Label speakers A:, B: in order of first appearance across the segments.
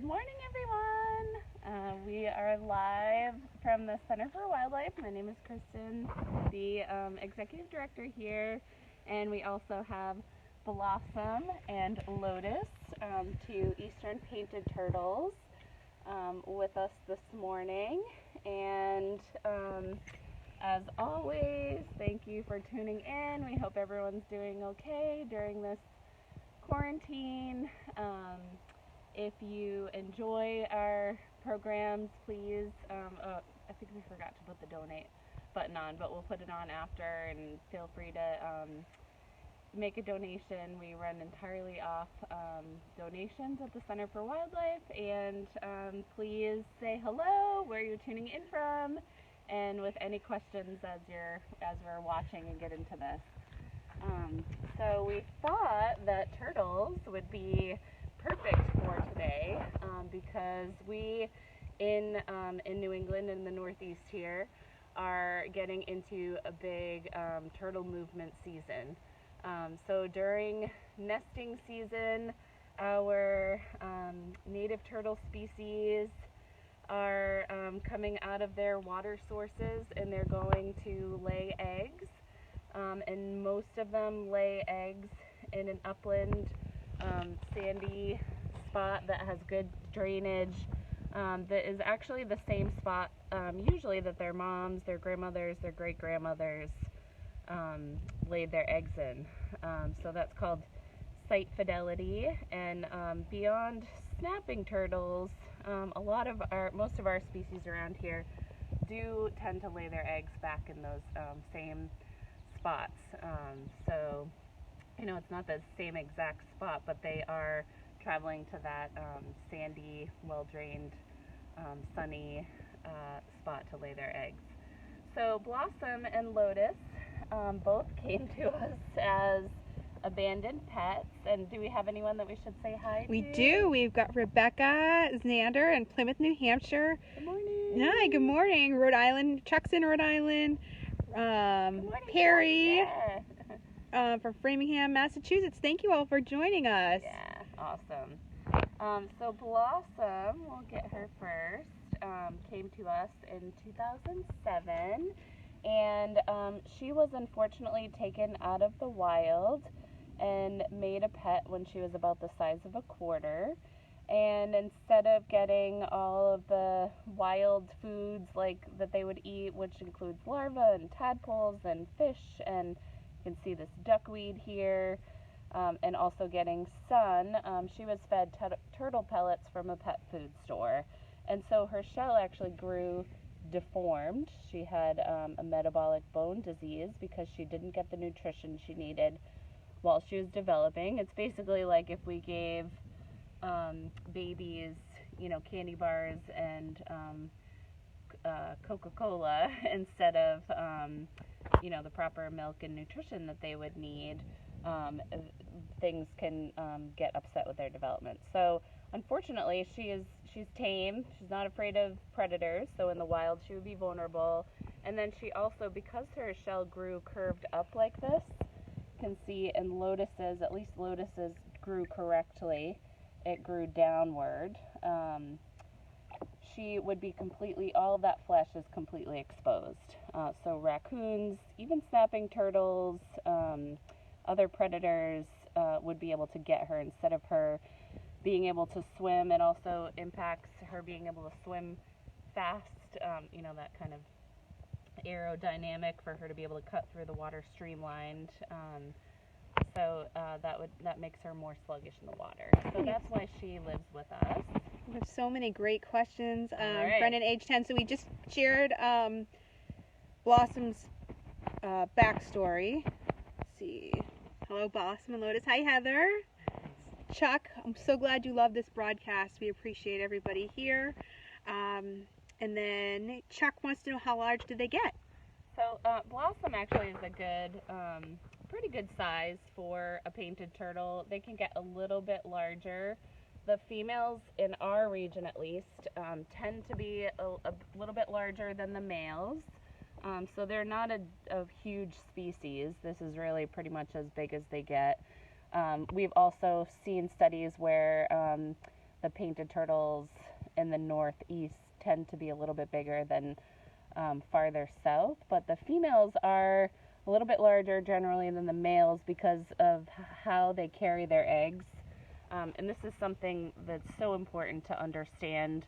A: Good morning, everyone. We are live from the Center for Wildlife. My name is Kristen, the executive director here, and we also have Blossom and Lotus, two eastern painted turtles, with us this morning. And as always, thank you for tuning in. We hope everyone's doing okay during this quarantine. If you enjoy our programs, please, I think we forgot to put the donate button on, but we'll put it on after, and feel free to make a donation. We run entirely off donations at the Center for Wildlife, and please say hello, where you're tuning in from, and with any questions as we're watching and get into this. So we thought that turtles would be perfect for today, because we in New England, in the Northeast here, are getting into a big turtle movement season. So during nesting season, our native turtle species are coming out of their water sources, and they're going to lay eggs. And most of them lay eggs in an upland, sandy spot that has good drainage, that is actually the same spot usually that their moms, their grandmothers, their great-grandmothers laid their eggs in. So that's called site fidelity. And beyond snapping turtles, most of our species around here do tend to lay their eggs back in those same spots. So, it's not the same exact spot, but they are traveling to that sandy, well-drained, sunny spot to lay their eggs. So Blossom and Lotus both came to us as abandoned pets. And do we have anyone that we should say hi to?
B: We do. We've got Rebecca Zander in Plymouth, New Hampshire.
A: Good morning.
B: Hi, good morning. Rhode Island. Chuck's in Rhode Island.
A: Good morning,
B: Perry.
A: Yeah.
B: From Framingham, Massachusetts. Thank you all for joining us.
A: Yeah, awesome. So Blossom, we'll get her first, came to us in 2007, and she was unfortunately taken out of the wild and made a pet when she was about the size of a quarter. And instead of getting all of the wild foods that they would eat, which includes larvae and tadpoles and fish, and you can see this duckweed here, and also getting sun, she was fed turtle pellets from a pet food store. And so her shell actually grew deformed. She had a metabolic bone disease because she didn't get the nutrition she needed while she was developing. It's basically like if we gave babies, candy bars and Coca-Cola instead of, the proper milk and nutrition that they would need. Things can get upset with their development. So unfortunately, she's tame. She's not afraid of predators. So in the wild, she would be vulnerable. And then she also, because her shell grew curved up like this, you can see in Lotus's, at least Lotus's grew correctly. It grew downward. She would be all of that flesh is completely exposed. So raccoons, even snapping turtles, other predators would be able to get her instead of her being able to swim. It also impacts her being able to swim fast, that kind of aerodynamic for her to be able to cut through the water streamlined. So that makes her more sluggish in the water. So that's why she lives with us.
B: We have so many great questions.
A: Right.
B: Brennan, age 10. So we just shared Blossom's backstory. Let's see. Hello, Blossom and Lotus. Hi, Heather. Chuck, I'm so glad you love this broadcast. We appreciate everybody here. And then Chuck wants to know, how large do they get?
A: So Blossom actually is a good, pretty good size for a painted turtle. They can get a little bit larger. The females in our region, at least, tend to be a little bit larger than the males. So they're not a huge species. This is really pretty much as big as they get. We've also seen studies where the painted turtles in the northeast tend to be a little bit bigger than farther south, but the females are a little bit larger generally than the males because of how they carry their eggs. And this is something that's so important to understand.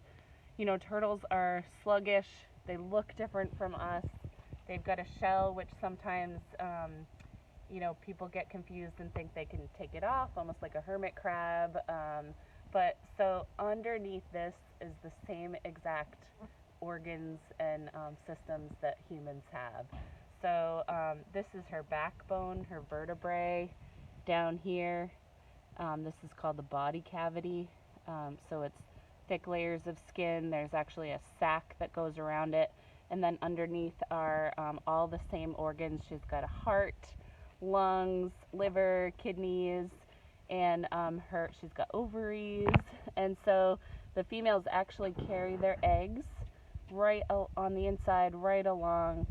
A: You know, turtles are sluggish. They look different from us. They've got a shell, which sometimes, you know, people get confused and think they can take it off, almost like a hermit crab. But so underneath this is the same exact organs and systems that humans have. So this is her backbone, her vertebrae down here. This is called the body cavity. So it's thick layers of skin. There's actually a sac that goes around it. And then underneath are all the same organs. She's got a heart, lungs, liver, kidneys, and she's got ovaries. And so the females actually carry their eggs right on the inside, right along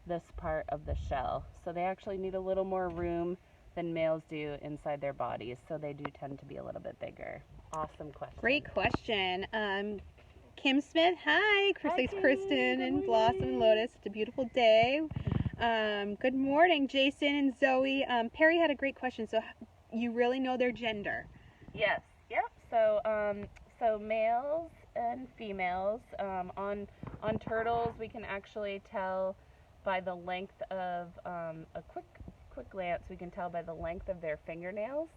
A: this part of the shell. So they actually need a little more room than males do inside their bodies. So they do tend to be a little bit bigger. Awesome question.
B: Great question. Kim Smith, hi.
A: Hi,
B: Kristen and Blossom and Lotus. It's a beautiful day. Good morning, Jason and Zoe. Perry had a great question. So you really know their gender?
A: Yes. Yep. So males and females. On turtles, we can actually tell by the length of a quick glance. We can tell by the length of their fingernails.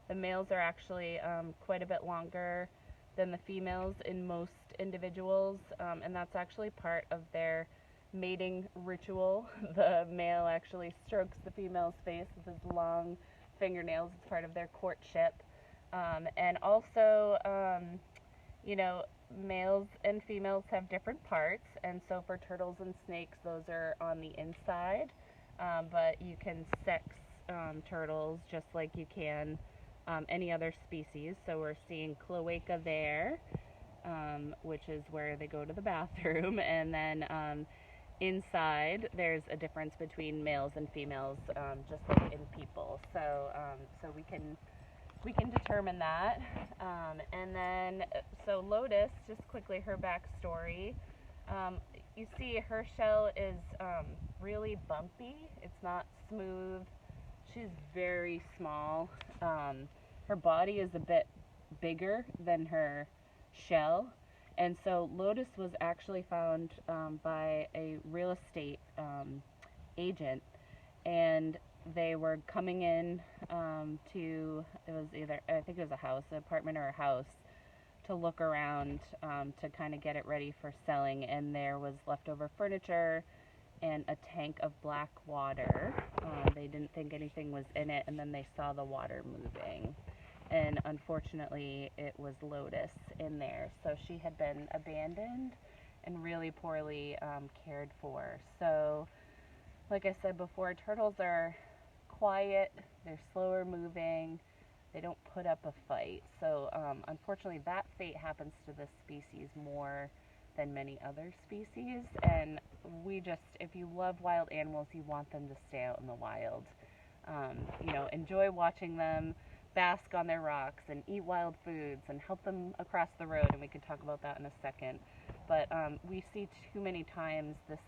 A: The males are actually quite a bit longer than the females in most individuals, and that's actually part of their mating ritual. The male actually strokes the female's face with his long fingernails. It's part of their courtship. And also, you know, males and females have different parts, and so for turtles and snakes, those are on the inside, but you can sex turtles just like you can any other species. So we're seeing cloaca there, which is where they go to the bathroom, and then inside there's a difference between males and females, just like in people. So we can determine that. And then so Lotus, just quickly her backstory. You see her shell is really bumpy. It's not smooth. She's very small. Her body is a bit bigger than her shell. And so Lotus was actually found by a real estate agent, and they were coming in to, it was either, I think it was a house, an apartment or a house, to look around to kind of get it ready for selling. And there was leftover furniture and a tank of black water. They didn't think anything was in it, and then they saw the water moving. And unfortunately, it was Lotus in there. So she had been abandoned and really poorly cared for. So, like I said before, turtles are quiet, they're slower moving, they don't put up a fight. So, unfortunately, that fate happens to this species more than many other species. And we just, if you love wild animals, you want them to stay out in the wild. You know, enjoy watching them bask on their rocks and eat wild foods and help them across the road, and we can talk about that in a second. But we see too many times this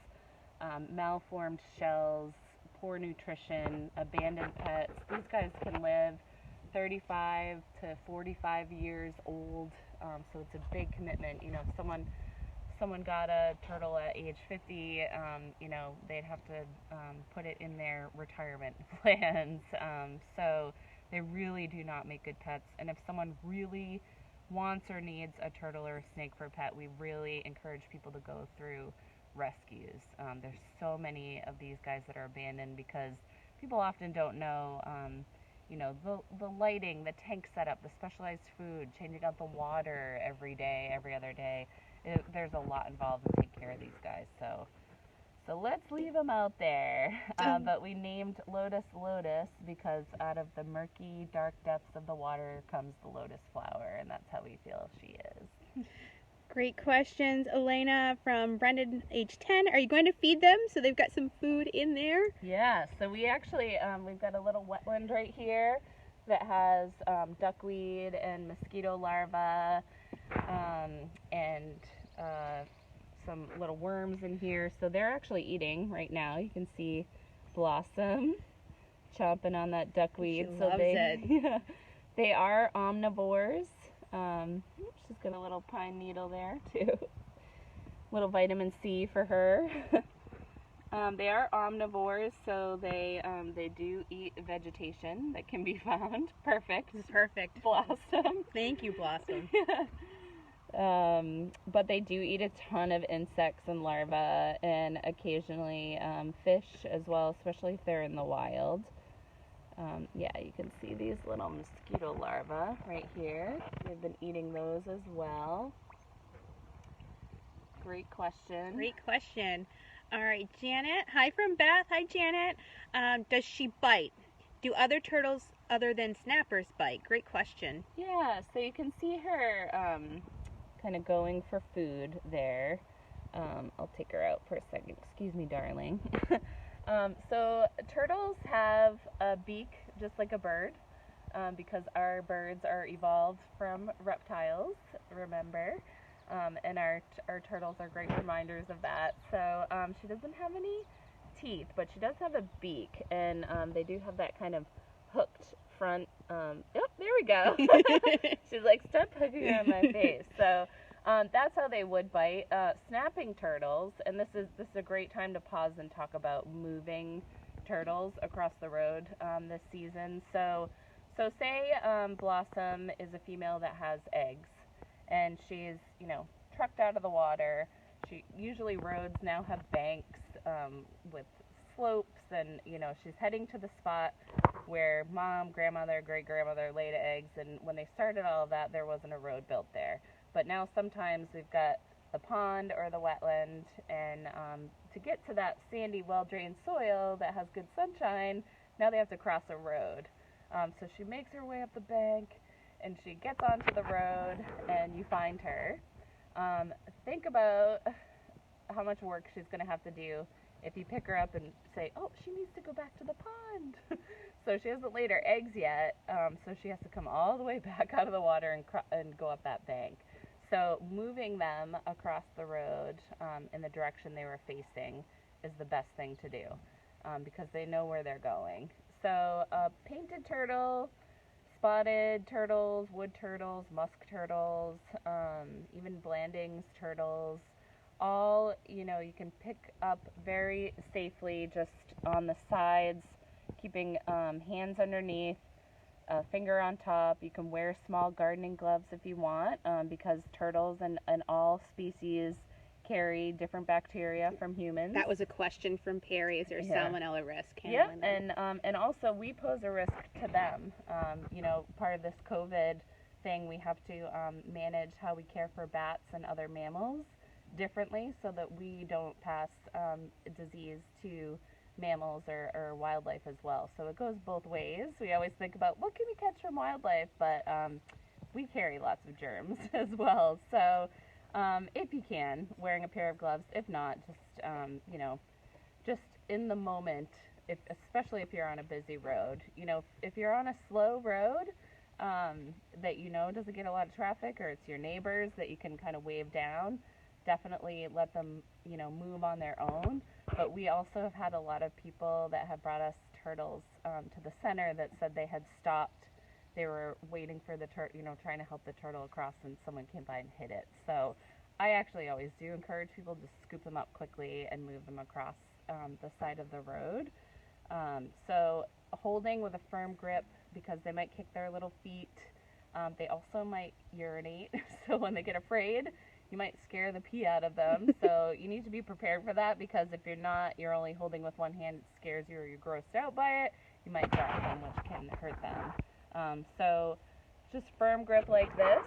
A: malformed shells, poor nutrition, abandoned pets. These guys can live 35 to 45 years old, so it's a big commitment. You know, if someone got a turtle at age 50, you know, they'd have to put it in their retirement plans. So they really do not make good pets. And if someone really wants or needs a turtle or a snake for a pet, we really encourage people to go through rescues. There's so many of these guys that are abandoned because people often don't know, you know, the lighting, the tank setup, the specialized food, changing out the water every day, every other day. There's a lot involved in taking care of these guys. So let's leave them out there. But we named Lotus Lotus because out of the murky, dark depths of the water comes the lotus flower, and that's how we feel she is.
B: Great questions. Elena from Brendan, age 10. Are you going to feed them so they've got some food in there?
A: Yeah, so we actually, we've got a little wetland right here that has duckweed and mosquito larvae and some little worms in here. So they're actually eating right now. You can see Blossom chomping on that duckweed.
B: She
A: So
B: loves it.
A: Yeah, they are omnivores. She's got a little pine needle there too. Little vitamin C for her. They are omnivores, so they do eat vegetation that can be found. Perfect. Blossom.
B: Thank you, Blossom.
A: But they do eat a ton of insects and larvae, and occasionally fish as well, especially if they're in the wild. Yeah, you can see these little mosquito larvae right here. They've been eating those as well. Great question.
B: All right, Janet. Hi from Beth. Hi, Janet. Does she bite? Do other turtles other than snappers bite? Great question.
A: Yeah, so you can see her kind of going for food there. I'll take her out for a second. Excuse me, darling. So turtles have a beak just like a bird, because our birds are evolved from reptiles, remember? And our turtles are great reminders of that. So she doesn't have any teeth, but she does have a beak, and they do have that kind of hooked front. Oh, there we go. She's like, stop hooking on my face. So that's how they would bite. Snapping turtles, and this is a great time to pause and talk about moving turtles across the road this season. So say Blossom is a female that has eggs, and she's, trucked out of the water. Usually roads now have banks with slopes, and, she's heading to the spot where mom, grandmother, great-grandmother laid eggs, and when they started all of that, there wasn't a road built there. But now sometimes we've got the pond or the wetland, and to get to that sandy, well-drained soil that has good sunshine, now they have to cross a road. So she makes her way up the bank, and she gets onto the road, and you find her. Think about how much work she's going to have to do if you pick her up and say, oh, she needs to go back to the pond. So she hasn't laid her eggs yet, so she has to come all the way back out of the water and go up that bank. So moving them across the road in the direction they were facing is the best thing to do, because they know where they're going. So painted turtle, spotted turtles, wood turtles, musk turtles, even Blanding's turtles, all, you can pick up very safely just on the sides, keeping hands underneath, finger on top. You can wear small gardening gloves if you want, because turtles and all species carry different bacteria from humans.
B: That was a question from Perry. Is there a salmonella risk?
A: Yeah, and also we pose a risk to them. Part of this COVID thing, we have to manage how we care for bats and other mammals differently so that we don't pass disease to mammals or wildlife as well. So it goes both ways. We always think about what can we catch from wildlife, but we carry lots of germs as well. So if you can, wearing a pair of gloves. If not, just in the moment, especially if you're on a busy road. If you're on a slow road that doesn't get a lot of traffic, or it's your neighbors that you can kind of wave down, definitely let them move on their own. But we also have had a lot of people that have brought us turtles to the center that said they had stopped. They were waiting for the trying to help the turtle across, and someone came by and hit it. So I actually always do encourage people to scoop them up quickly and move them across the side of the road. So holding with a firm grip, because they might kick their little feet. They also might urinate, so when they get afraid, you might scare the pee out of them. So you need to be prepared for that, because if you're not, you're only holding with one hand, it scares you or you're grossed out by it, you might drop them, which can hurt them. So just firm grip like this,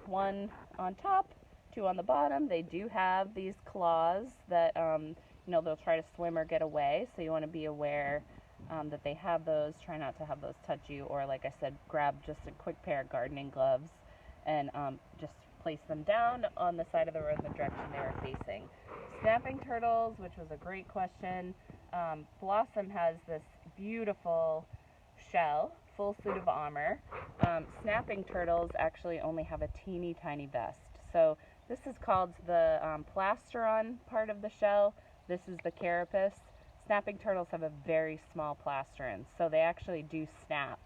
A: one on top, two on the bottom. They do have these claws that, they'll try to swim or get away, so you want to be aware that they have those. Try not to have those touch you, or like I said, grab just a quick pair of gardening gloves and just place them down on the side of the road in the direction they were facing. Snapping turtles, which was a great question. Blossom has this beautiful shell full suit of armor. Snapping turtles actually only have a teeny tiny vest. So this is called the plastron part of the shell. This is the carapace. Snapping turtles have a very small plastron, so they actually do snap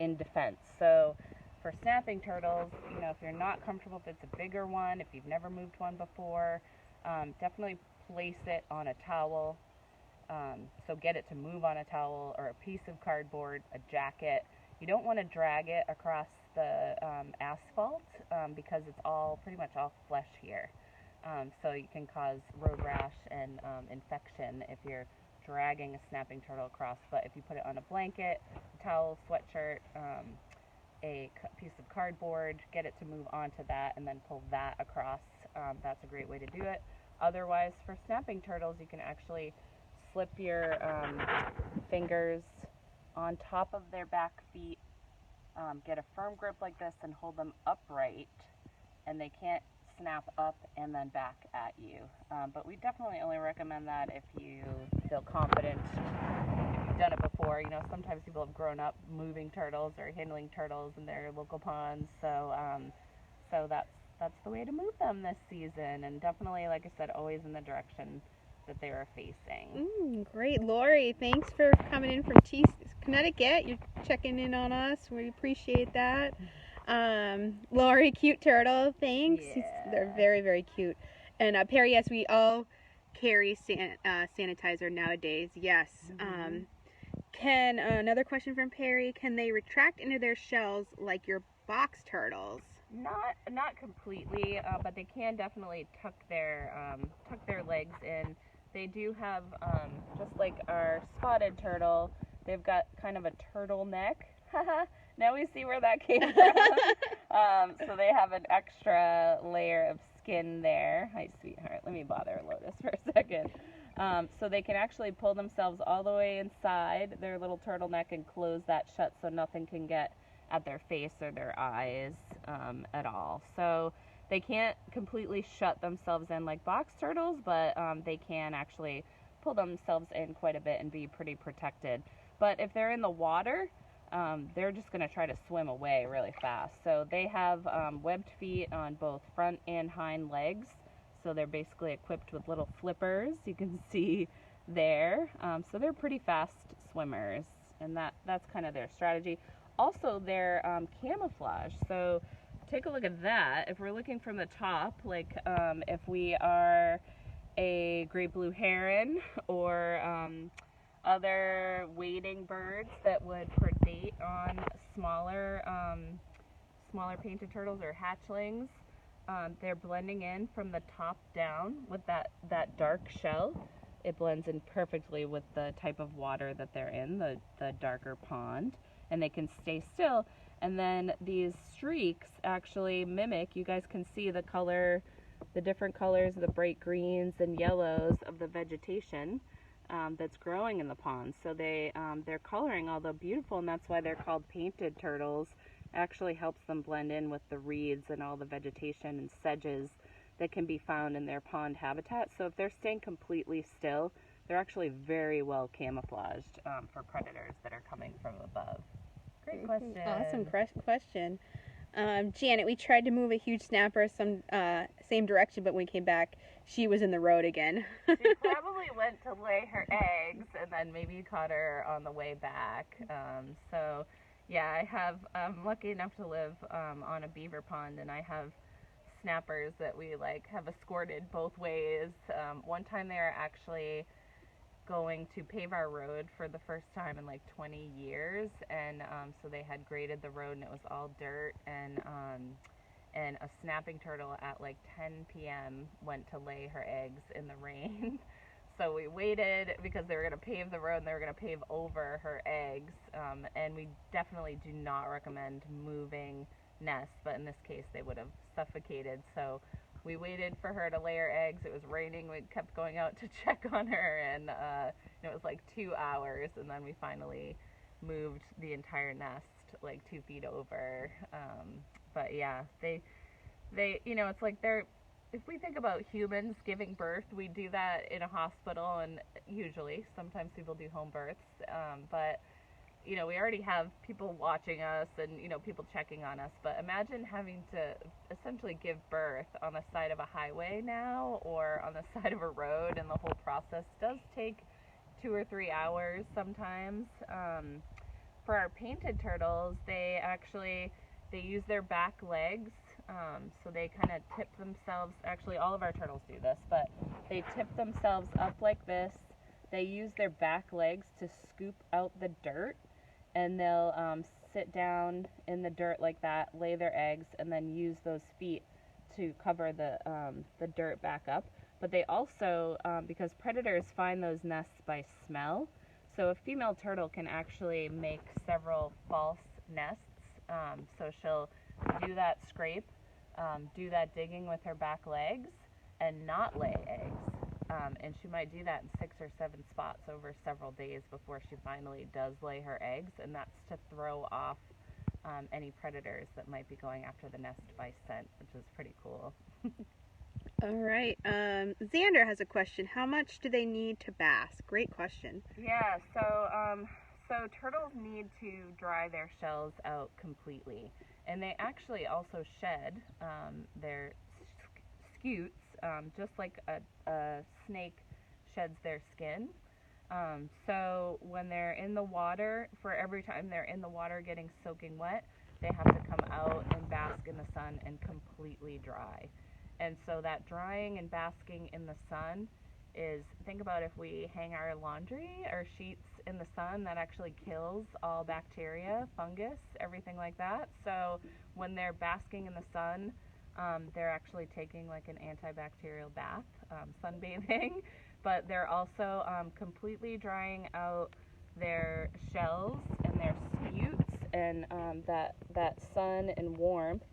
A: in defense. So for snapping turtles, you know, if you're not comfortable, if it's a bigger one, if you've never moved one before, definitely place it on a towel. So get it to move on a towel or a piece of cardboard, a jacket. You don't want to drag it across the asphalt because it's all pretty much all flesh here. So you can cause road rash and infection if you're dragging a snapping turtle across. But if you put it on a blanket, a towel, sweatshirt, a piece of cardboard, get it to move onto that and then pull that across, that's a great way to do it. Otherwise, for snapping turtles, you can actually slip your fingers on top of their back feet, get a firm grip like this and hold them upright, and they can't snap up and then back at you. But we definitely only recommend that if you feel confident, if you've done it before. You know, sometimes people have grown up moving turtles or handling turtles in their local ponds, so that's the way to move them this season, and definitely, like I said, always in the direction that they were facing.
B: Great. Lori, thanks for coming in from Connecticut. You're checking in on us. We appreciate that. Lori, cute turtle. Thanks.
A: Yeah.
B: They're very, very cute. And Perry, yes, we all carry sanitizer nowadays. Yes. Another question from Perry, can they retract into their shells like your box turtles?
A: Not completely, but they can definitely tuck their legs in. They do have, just like our spotted turtle, they've got kind of a turtleneck. Now we see where that came from. So they have an extra layer of skin there. Hi, sweetheart. Let me bother Lotus for a second. So they can actually pull themselves all the way inside their little turtleneck and close that shut so nothing can get at their face or their eyes at all. So they can't completely shut themselves in like box turtles, but they can actually pull themselves in quite a bit and be pretty protected. But if they're in the water, they're just going to try to swim away really fast. So they have webbed feet on both front and hind legs. So they're basically equipped with little flippers, you can see there. So they're pretty fast swimmers, and that's kind of their strategy. Also, they're camouflage. So take a look at that. If we're looking from the top, like if we are a great blue heron or other wading birds that would predate on smaller painted turtles or hatchlings, they're blending in from the top down with that dark shell. It blends in perfectly with the type of water that they're in, the darker pond, and they can stay still. And then these streaks actually mimic, you guys can see the color, the different colors, the bright greens and yellows of the vegetation that's growing in the pond. So their coloring, although beautiful, and that's why they're called painted turtles, actually helps them blend in with the reeds and all the vegetation and sedges that can be found in their pond habitat. So if they're staying completely still, they're actually very well camouflaged for predators that are coming from above. Great question.
B: Awesome question. Janet, we tried to move a huge snapper same direction, but when we came back, she was in the road again.
A: She probably went to lay her eggs, and then maybe caught her on the way back. So, yeah, I'm lucky enough to live on a beaver pond, and I have snappers that we have escorted both ways. One time they were actually going to pave our road for the first time in 20 years, and so they had graded the road and it was all dirt, and a snapping turtle at 10 p.m. went to lay her eggs in the rain. So we waited because they were going to pave the road and they were going to pave over her eggs, and we definitely do not recommend moving nests, but in this case they would have suffocated. So we waited for her to lay her eggs. It was raining. We kept going out to check on her, and it was 2 hours, and then we finally moved the entire nest 2 feet over. But yeah, they it's if we think about humans giving birth, we do that in a hospital, and usually sometimes people do home births, but we already have people watching us and, people checking on us, but imagine having to essentially give birth on the side of a highway now or on the side of a road, and the whole process does take 2 or 3 hours sometimes. For our painted turtles, they use their back legs, so they kind of tip themselves. Actually, all of our turtles do this, but they tip themselves up like this. They use their back legs to scoop out the dirt, and they'll sit down in the dirt like that, lay their eggs, and then use those feet to cover the dirt back up. But they also, because predators find those nests by smell, so a female turtle can actually make several false nests. So she'll do that scrape, do that digging with her back legs, and not lay eggs. And she might do that in 6 or 7 spots over several days before she finally does lay her eggs, and that's to throw off any predators that might be going after the nest by scent, which is pretty cool.
B: All right. Xander has a question. How much do they need to bask? Great question.
A: Yeah, so turtles need to dry their shells out completely, and they actually also shed their scutes, just like a snake sheds their skin. So when they're in the water, for every time they're in the water getting soaking wet, they have to come out and bask in the sun and completely dry. And so that drying and basking in the sun is, think about if we hang our laundry or sheets in the sun, that actually kills all bacteria, fungus, everything like that. So when they're basking in the sun, they're actually taking like an antibacterial bath, sunbathing, but they're also completely drying out their shells and their scutes, and that sun and warmth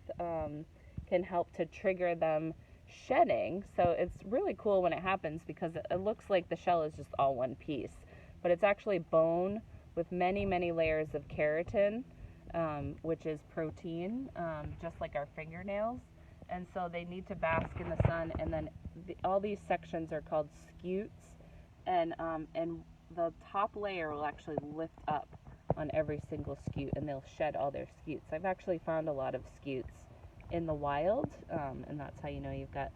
A: can help to trigger them shedding. So it's really cool when it happens, because it looks like the shell is just all one piece, but it's actually bone with many, many layers of keratin, which is protein, just like our fingernails. And so they need to bask in the sun, and then all these sections are called scutes, and the top layer will actually lift up on every single scute, and they'll shed all their scutes. I've actually found a lot of scutes in the wild, and that's how you know you've got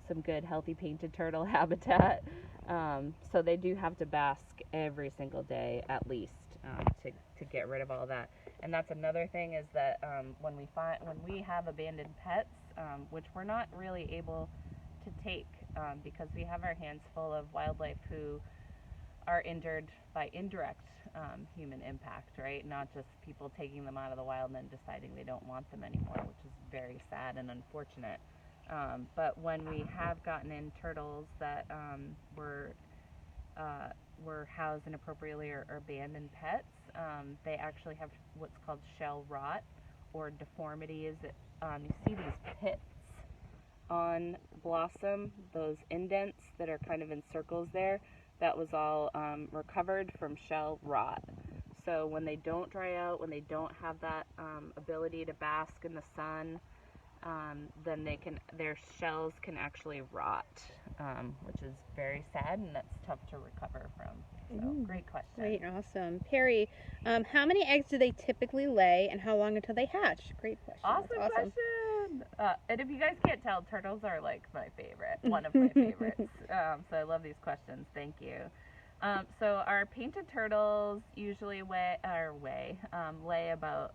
A: some good healthy painted turtle habitat. So they do have to bask every single day at least, to get rid of all that. And that's another thing, is that when we have abandoned pets, which we're not really able to take, because we have our hands full of wildlife who are injured by indirect human impact, right? Not just people taking them out of the wild and then deciding they don't want them anymore, which is very sad and unfortunate. But when we have gotten in turtles that were housed inappropriately or abandoned pets, they actually have what's called shell rot or deformities. You see these pits on blossom, those indents that are kind of in circles there. That was all recovered from shell rot. So when they don't dry out, when they don't have that ability to bask in the sun, then their shells can actually rot, which is very sad, and that's tough to recover from. So great question.
B: Great, awesome. Perry, how many eggs do they typically lay, and how long until they hatch? Great question.
A: Awesome question. And if you guys can't tell, turtles are like my favorite, one of my favorites. So I love these questions. Thank you. So our painted turtles usually lay about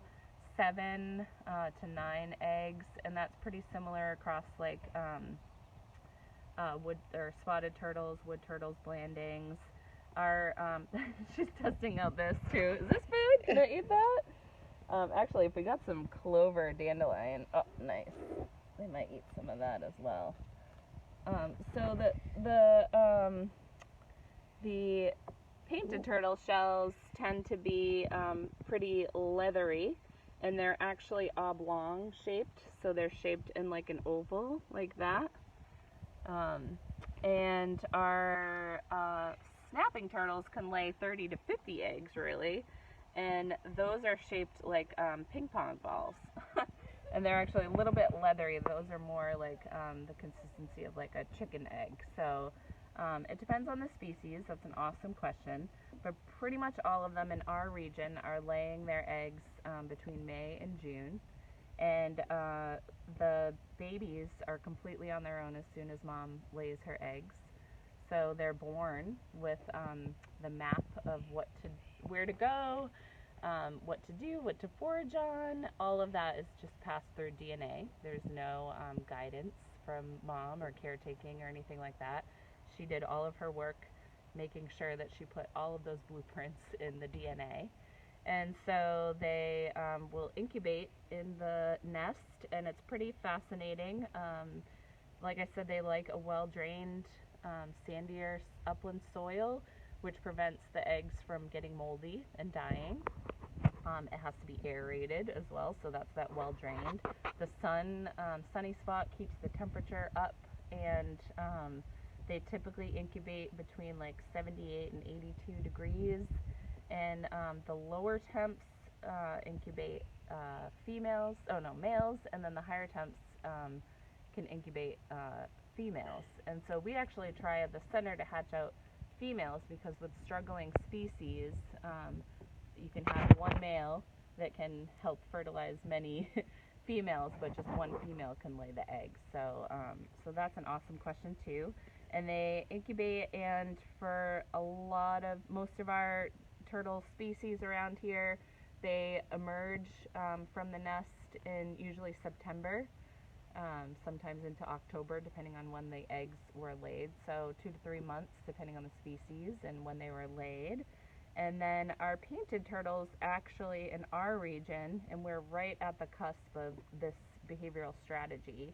A: 7 to 9 eggs, and that's pretty similar across like wood or spotted turtles, wood turtles, blandings. Our she's testing out this too. Is this food? Can I eat that? Actually, if we got some clover dandelion, oh, nice. They might eat some of that as well. So the painted turtle shells tend to be pretty leathery, and they're actually oblong shaped, so they're shaped in like an oval, like that. And our snapping turtles can lay 30 to 50 eggs, really, and those are shaped like ping pong balls. And they're actually a little bit leathery. Those are more like the consistency of like a chicken egg. So it depends on the species. That's an awesome question. but pretty much all of them in our region are laying their eggs between May and June. And the babies are completely on their own as soon as mom lays her eggs. So they're born with the map of where to go, what to do, what to forage on. All of that is just passed through DNA. There's no guidance from mom or caretaking or anything like that. She did all of her work making sure that she put all of those blueprints in the DNA. And so they will incubate in the nest, and it's pretty fascinating. Like I said, they like a well-drained, sandier upland soil, which prevents the eggs from getting moldy and dying. It has to be aerated as well, so that's that well-drained. The sunny spot keeps the temperature up, and they typically incubate between like 78 and 82 degrees. And the lower temps incubate males, and then the higher temps can incubate females. And so we actually try at the center to hatch out females, because with struggling species, you can have one male that can help fertilize many females, but just one female can lay the eggs. So that's an awesome question too. And they incubate, and for most of our turtle species around here, they emerge from the nest in usually September, sometimes into October, depending on when the eggs were laid. So 2 to 3 months, depending on the species and when they were laid. And then our painted turtles, actually in our region, and we're right at the cusp of this behavioral strategy.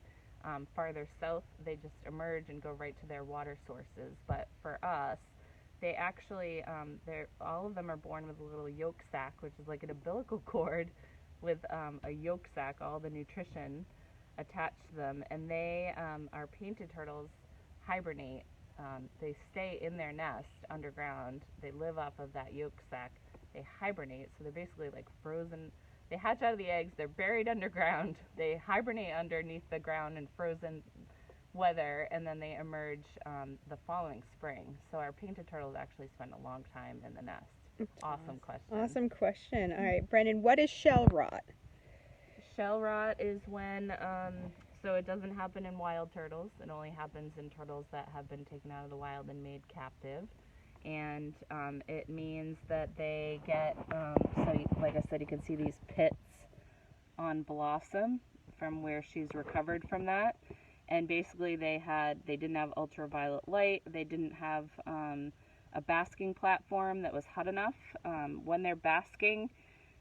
A: Farther south, they just emerge and go right to their water sources. But for us, they actually, all of them are born with a little yolk sac, which is like an umbilical cord with a yolk sac, all the nutrition attached to them. And our painted turtles hibernate. They stay in their nest underground. They live off of that yolk sac. They hibernate, so they're basically like frozen. They hatch out of the eggs, they're buried underground, they hibernate underneath the ground in frozen weather, and then they emerge the following spring. So our painted turtles actually spend a long time in the nest. Awesome question.
B: Awesome question. All right, Brendan, what is shell rot?
A: Shell rot is when, so it doesn't happen in wild turtles. It only happens in turtles that have been taken out of the wild and made captive. And it means that they get, like I said, you can see these pits on Blossom from where she's recovered from that. And basically they didn't have ultraviolet light. They didn't have a basking platform that was hot enough. When they're basking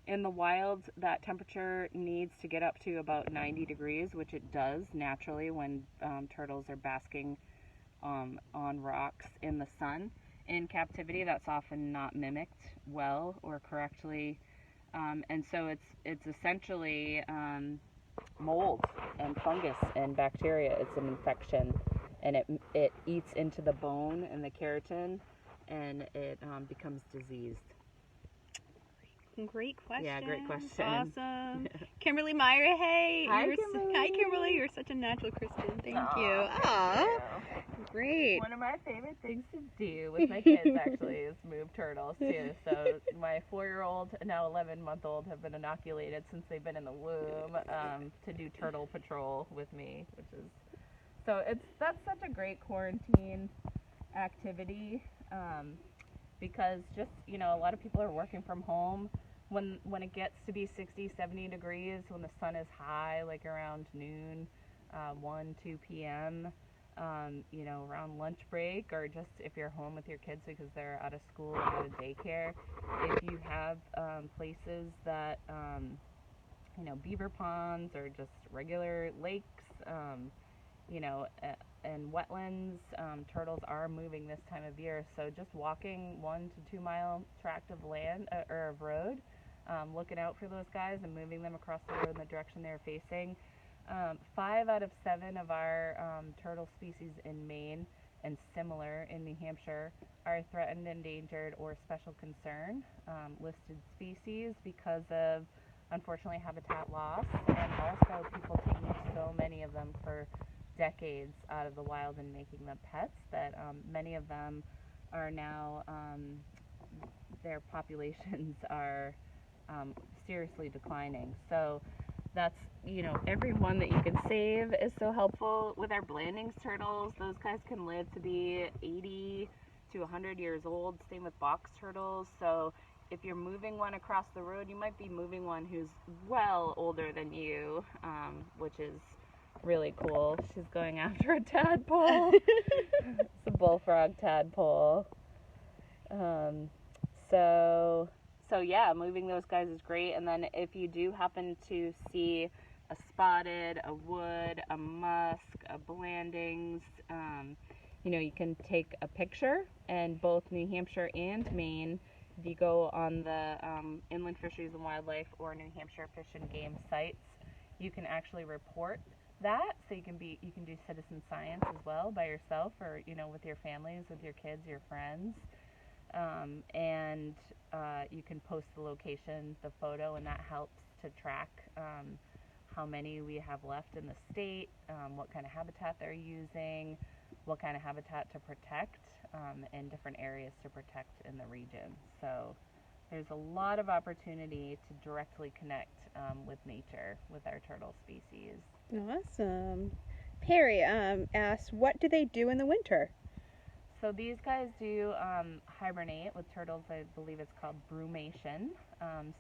A: in the wild, that temperature needs to get up to about 90 degrees, which it does naturally when turtles are basking on rocks in the sun. In captivity, that's often not mimicked well or correctly, and so it's essentially mold and fungus and bacteria. It's an infection, and it eats into the bone and the keratin, and it becomes diseased.
B: Great question.
A: Yeah, great question.
B: Awesome. Kimberly Meyer, hey.
A: Hi, Kimberly.
B: Hi, Kimberly. You're such a natural, Kristen. Thank you.
A: Thank you.
B: Great.
A: One of my favorite things to do with my kids actually is move turtles too. So my 4-year-old and now 11-month-old have been inoculated since they've been in the womb to do turtle patrol with me, that's such a great quarantine activity because just, a lot of people are working from home. When it gets to be 60, 70 degrees, when the sun is high, like around noon, 1, 2 p.m., around lunch break, or just if you're home with your kids because they're out of school or out of daycare, if you have places that, beaver ponds or just regular lakes, and wetlands, turtles are moving this time of year. So just walking 1 to 2 mile tract of land or of road, looking out for those guys and moving them across the road in the direction they're facing. 5 out of 7 of our turtle species in Maine and similar in New Hampshire are threatened, endangered, or special concern listed species because of, unfortunately, habitat loss, and also people taking so many of them for decades out of the wild and making them pets that many of them are now their populations are seriously declining. So that's, every one that you can save is so helpful. With our Blandings turtles, those guys can live to be 80 to 100 years old. Same with box turtles. So if you're moving one across the road, you might be moving one who's well older than you, which is really cool. She's going after a tadpole. It's a bullfrog tadpole. So yeah, moving those guys is great. And then if you do happen to see a spotted, a wood, a musk, a Blandings, you can take a picture. And both New Hampshire and Maine, if you go on the Inland Fisheries and Wildlife or New Hampshire Fish and Game sites, you can actually report that. So you can do citizen science as well by yourself, or with your families, with your kids, your friends. And you can post the location, the photo, and that helps to track how many we have left in the state, what kind of habitat they're using, what kind of habitat to protect, and different areas to protect in the region. So there's a lot of opportunity to directly connect with nature with our turtle species.
B: Awesome. Perry asks, what do they do in the winter?
A: So these guys do hibernate with turtles. I believe it's called brumation.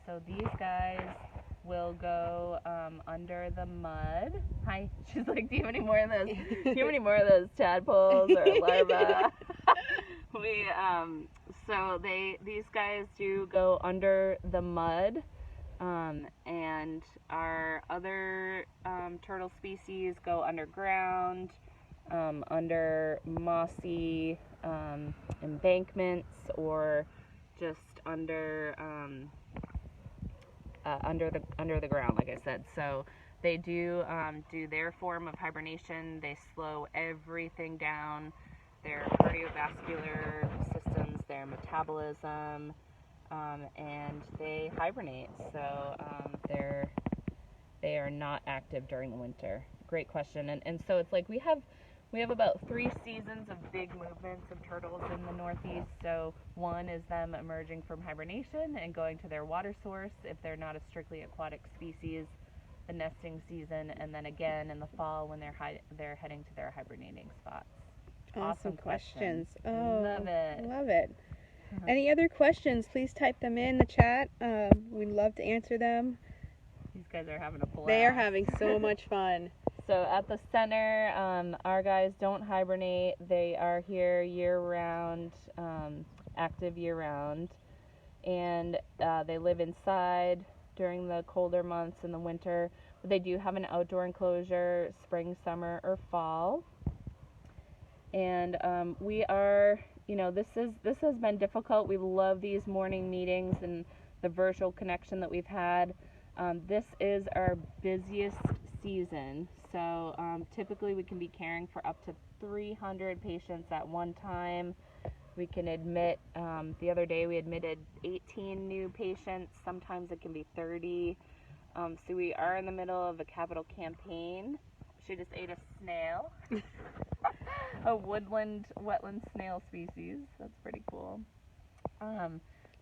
A: So these guys will go under the mud. Hi, she's like, do you have any more of those? Do you have any more of those tadpoles or larvae? These guys do go under the mud, and our other turtle species go underground, under mossy embankments, or just under the ground, like I said. So they do their form of hibernation. They slow everything down, their cardiovascular systems, their metabolism, and they hibernate. So they are not active during the winter. Great question. And so it's like we have about 3 seasons of big movements of turtles in the Northeast. So one is them emerging from hibernation and going to their water source if they're not a strictly aquatic species, the nesting season, and then again in the fall when they're heading to their hibernating spots.
B: Awesome questions. Oh,
A: love it.
B: Love it. Any other questions, please type them in the chat. We'd love to answer them.
A: These guys are having a blast.
B: They are having so much fun.
A: So at the center, our guys don't hibernate. They are here year-round, active year-round, and they live inside during the colder months in the winter. But they do have an outdoor enclosure spring, summer, or fall. And we are, this has been difficult. We love these morning meetings and the virtual connection that we've had. This is our busiest season. So typically we can be caring for up to 300 patients at one time. We can admit, the other day we admitted 18 new patients. Sometimes it can be 30. So we are in the middle of a capital campaign. She just ate a snail. A wetland snail species. That's pretty cool.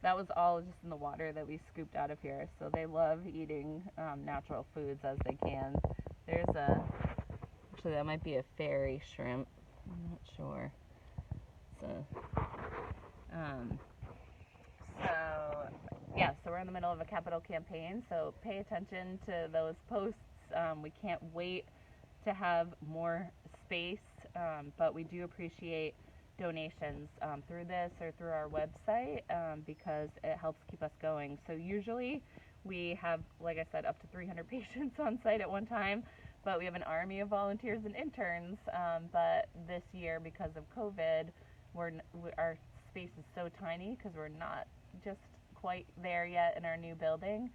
A: That was all just in the water that we scooped out of here. So they love eating natural foods as they can. Actually that might be a fairy shrimp. I'm not sure. So we're in the middle of a capital campaign. So pay attention to those posts. We can't wait to have more space, but we do appreciate donations through this or through our website, because it helps keep us going. So usually we have, like I said, up to 300 patients on site at one time, but we have an army of volunteers and interns. But this year, because of COVID, our space is so tiny because we're not just quite there yet in our new building,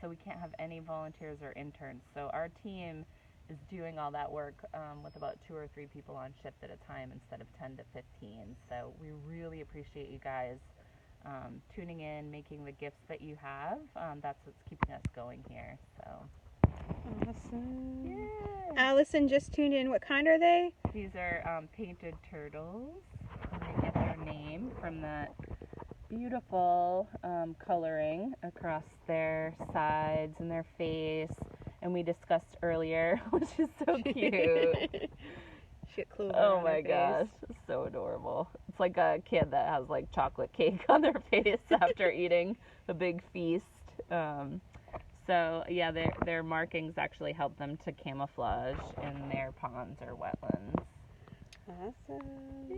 A: so we can't have any volunteers or interns. So our team is doing all that work with about 2 or 3 people on shift at a time instead of 10 to 15. So we really appreciate you guys tuning in, making the gifts that you have. That's what's keeping us going here. So
B: awesome.
A: Yeah.
B: Allison just tuned in. What kind are they?
A: These are painted turtles. And they get their name from that beautiful coloring across their sides and their face. And we discussed earlier, which is so cute.
B: She got clover
A: Oh
B: on
A: my
B: her
A: gosh,
B: face.
A: it's so adorable. It's like a kid that has like chocolate cake on their face after eating a big feast. So yeah, their markings actually help them to camouflage in their ponds or wetlands.
B: Awesome.
A: Yeah.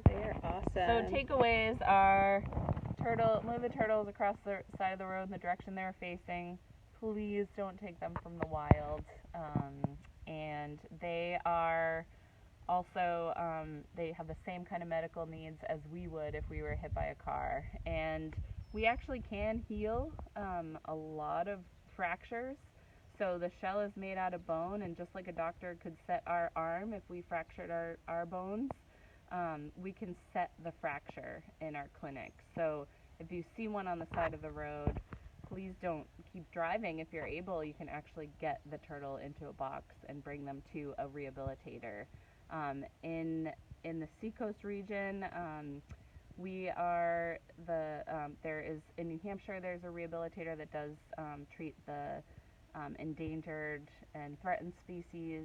B: They're awesome.
A: So takeaways are move the turtles across the side of the road in the direction they're facing. Please don't take them from the wild. And they are also, they have the same kind of medical needs as we would if we were hit by a car. And we actually can heal a lot of fractures. So the shell is made out of bone, and just like a doctor could set our arm if we fractured our bones, we can set the fracture in our clinic. So if you see one on the side of the road, please don't keep driving. If you're able, you can actually get the turtle into a box and bring them to a rehabilitator. In the Seacoast region, there is in New Hampshire. There's a rehabilitator that does treat the endangered and threatened species.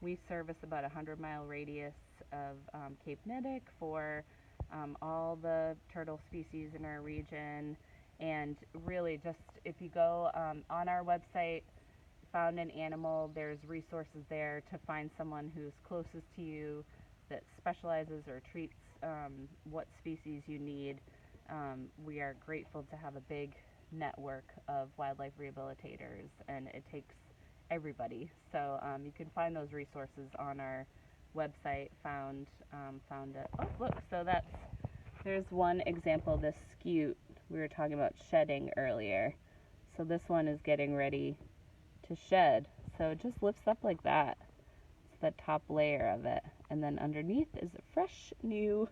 A: We service about a 100-mile radius of Cape Nedick for all the turtle species in our region. And really, just if you go on our website, Found an Animal, there's resources there to find someone who's closest to you that specializes or treats what species you need. We are grateful to have a big network of wildlife rehabilitators, and it takes everybody. So you can find those resources on our website. Found it. Oh, look! So there's one example. This scute we were talking about shedding earlier. So this one is getting ready to shed. So it just lifts up like that. It's the top layer of it, and then underneath is a fresh new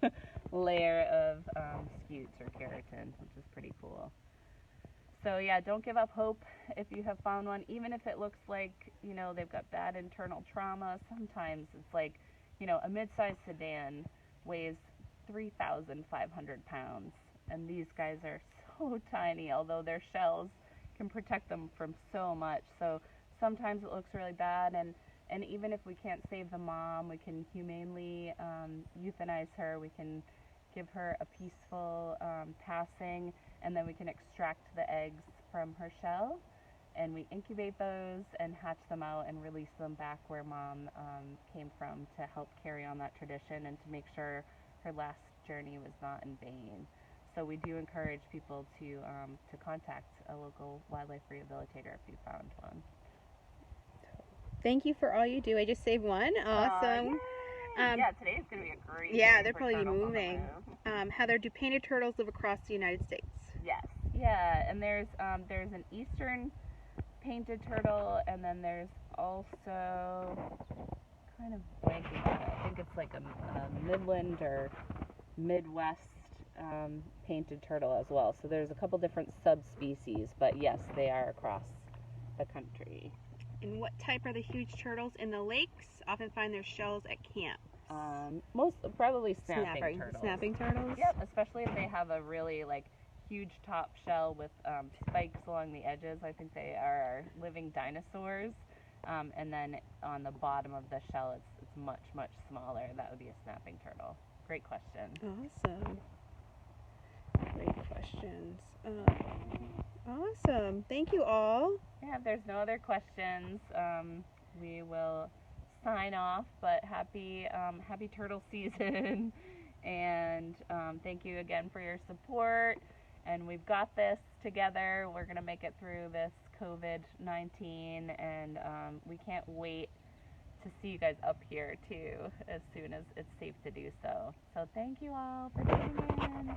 A: layer of scutes or keratin, which is pretty cool. So yeah, don't give up hope if you have found one, even if it looks like, they've got bad internal trauma. Sometimes it's like, a mid-sized sedan weighs 3,500 pounds, and these guys are so tiny, although their shells can protect them from so much. So sometimes it looks really bad, and even if we can't save the mom, we can humanely euthanize her. We can give her a peaceful passing, and then we can extract the eggs from her shell, and we incubate those and hatch them out and release them back where mom came from, to help carry on that tradition and to make sure her last journey was not in vain. So we do encourage people to contact a local wildlife rehabilitator if you found one.
B: Thank you for all you do. I just saved one. Awesome.
A: Yeah, today's going to be a great
B: Yeah,
A: day
B: they're
A: for
B: probably
A: turtles
B: moving.
A: on the move.
B: Heather, do painted turtles live across the United States?
A: Yes. Yeah, and there's an eastern painted turtle, and then there's also kind of blanking on it. I think it's like a Midland or Midwest painted turtle as well. So there's a couple different subspecies, but yes, they are across the country.
B: And what type are the huge turtles in the lakes? Often find their shells at camp.
A: Most probably snapping turtles.
B: Snapping turtles?
A: Yep, especially if they have a really huge top shell with spikes along the edges. I think they are living dinosaurs. And then on the bottom of the shell, it's much, much smaller. That would be a snapping turtle. Great question.
B: Awesome. Great questions. Awesome. Thank you all.
A: Yeah, if there's no other questions, we will sign off. But happy turtle season, and thank you again for your support. And we've got this together. We're gonna make it through this COVID-19, and we can't wait to see you guys up here too as soon as it's safe to do so. So thank you all for tuning in.